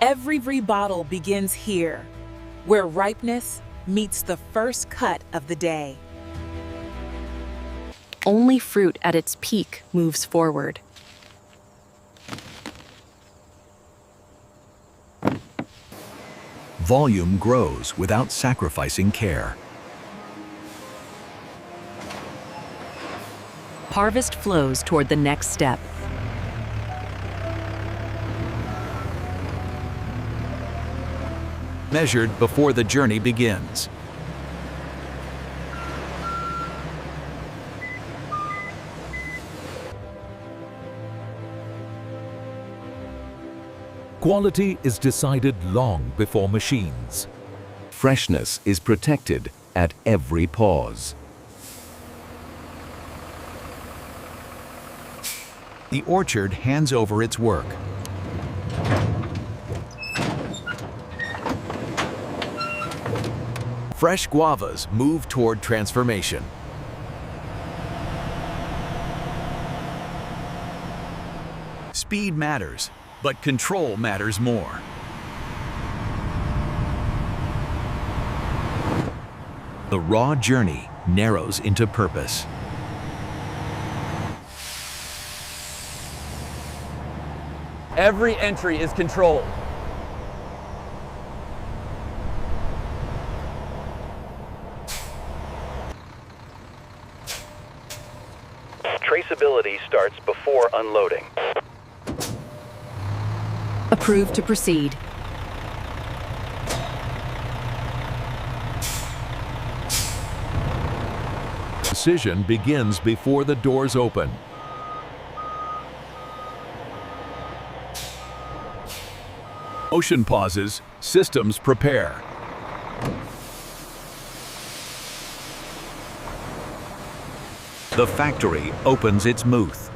Every bottle begins here, where ripeness meets the first cut of the day. Only fruit at its peak moves forward. Volume grows without sacrificing care. Harvest flows toward the next step. Measured before the journey begins. Quality is decided long before machines. Freshness is protected at every pause. The orchard hands over its work. Fresh guavas move toward transformation. Speed matters, but control matters more. The raw journey narrows into purpose. Every entry is controlled. Traceability starts before unloading. Approved to proceed. Decision begins before the doors open. Motion pauses, systems prepare. The factory opens its booth.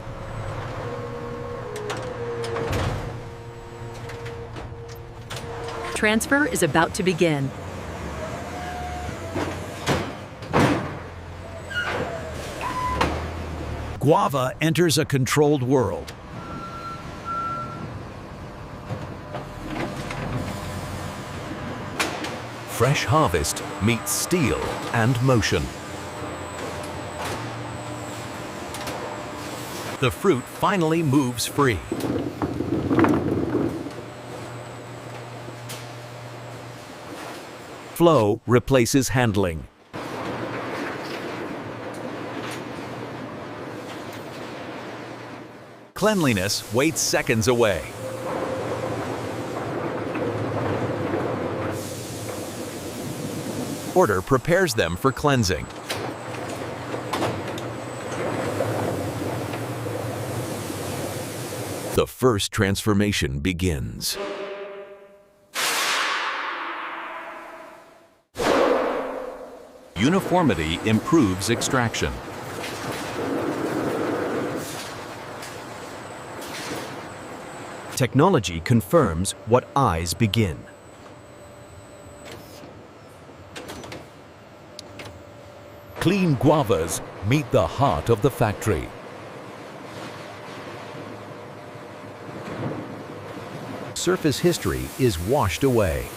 Transfer is about to begin. Guava enters a controlled world. Fresh harvest meets steel and motion. The fruit finally moves free. Flow replaces handling. Cleanliness waits seconds away. Order prepares them for cleansing. The first transformation begins. Uniformity improves extraction. Technology confirms what eyes begin. Clean guavas meet the heart of the factory. Surface history is washed away.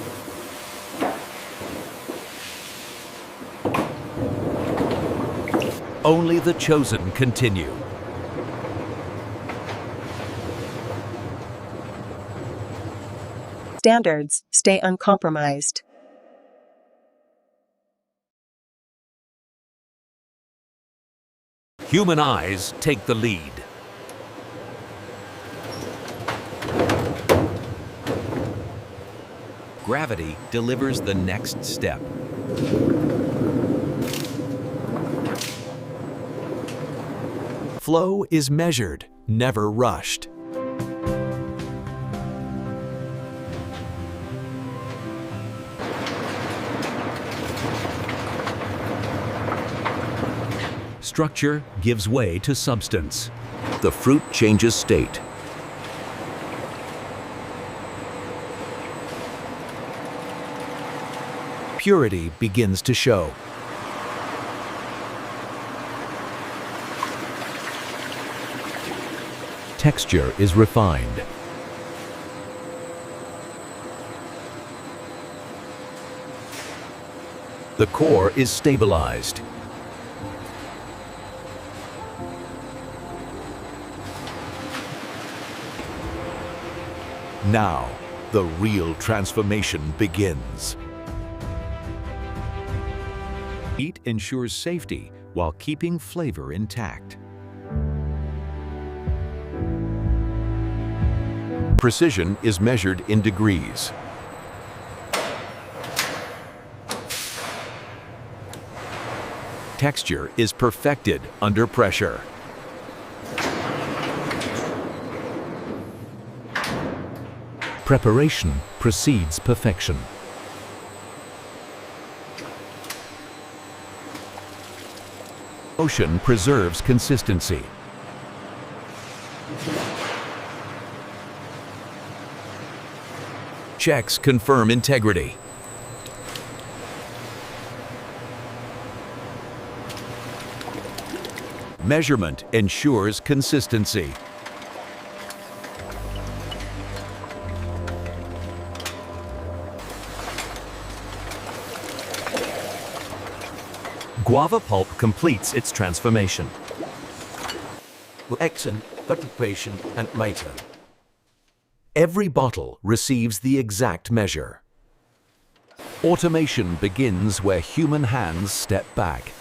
Only the chosen continue. Standards stay uncompromised. Human eyes take the lead. Gravity delivers the next step. Flow is measured, never rushed. Structure gives way to substance. The fruit changes state. Purity begins to show. Texture is refined. The core is stabilized. Now, the real transformation begins. Heat ensures safety while keeping flavor intact. Precision is measured in degrees. Texture is perfected under pressure. Preparation precedes perfection. Motion preserves consistency. Checks confirm integrity. Measurement ensures consistency. Guava pulp completes its transformation. Excellent, filtration and later. Every bottle receives the exact measure. Automation begins where human hands step back.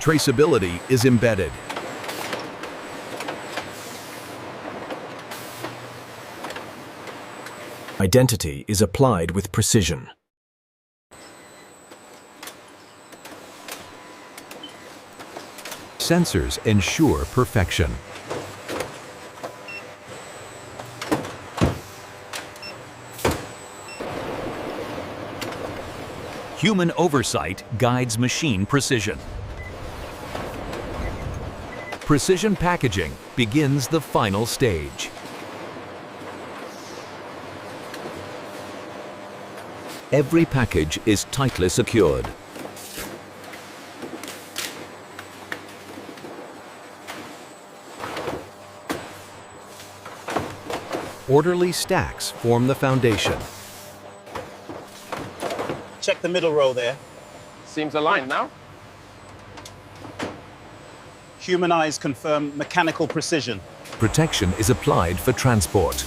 Traceability is embedded. Identity is applied with precision. Sensors ensure perfection. Human oversight guides machine precision. Precision packaging begins the final stage. Every package is tightly secured. Orderly stacks form the foundation. Check the middle row there. Seems aligned now. Human eyes confirm mechanical precision. Protection is applied for transport.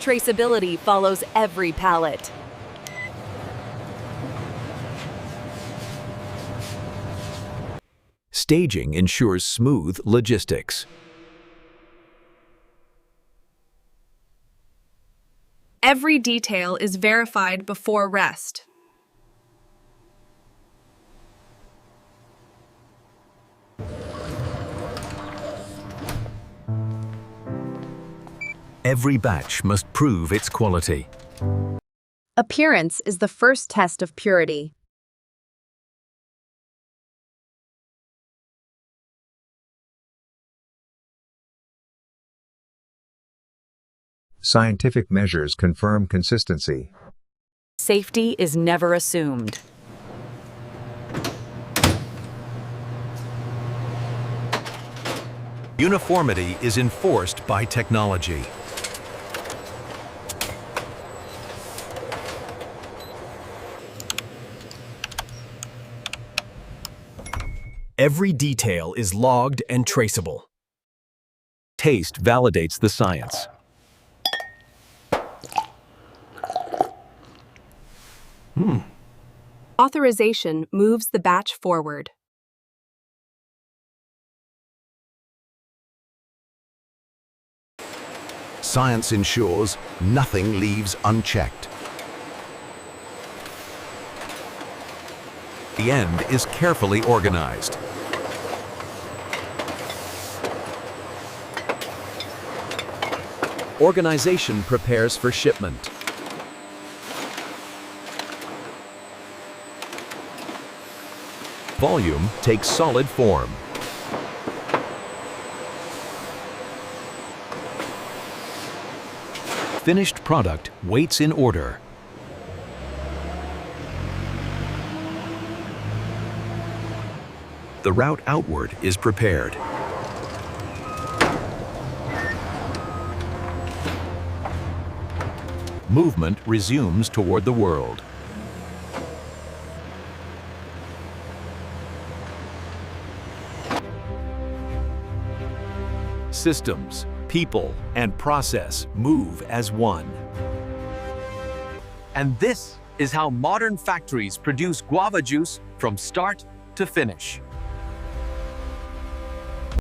Traceability follows every pallet. Staging ensures smooth logistics. Every detail is verified before rest. Every batch must prove its quality. Appearance is the first test of purity. Scientific measures confirm consistency. Safety is never assumed. Uniformity is enforced by technology. Every detail is logged and traceable. Taste validates the science. Authorization moves the batch forward. Science ensures nothing leaves unchecked. The end is carefully organized. Organization prepares for shipment. Volume takes solid form. Finished product waits in order. The route outward is prepared. Movement resumes toward the world. Systems, people, and process move as one. And this is how modern factories produce guava juice from start to finish.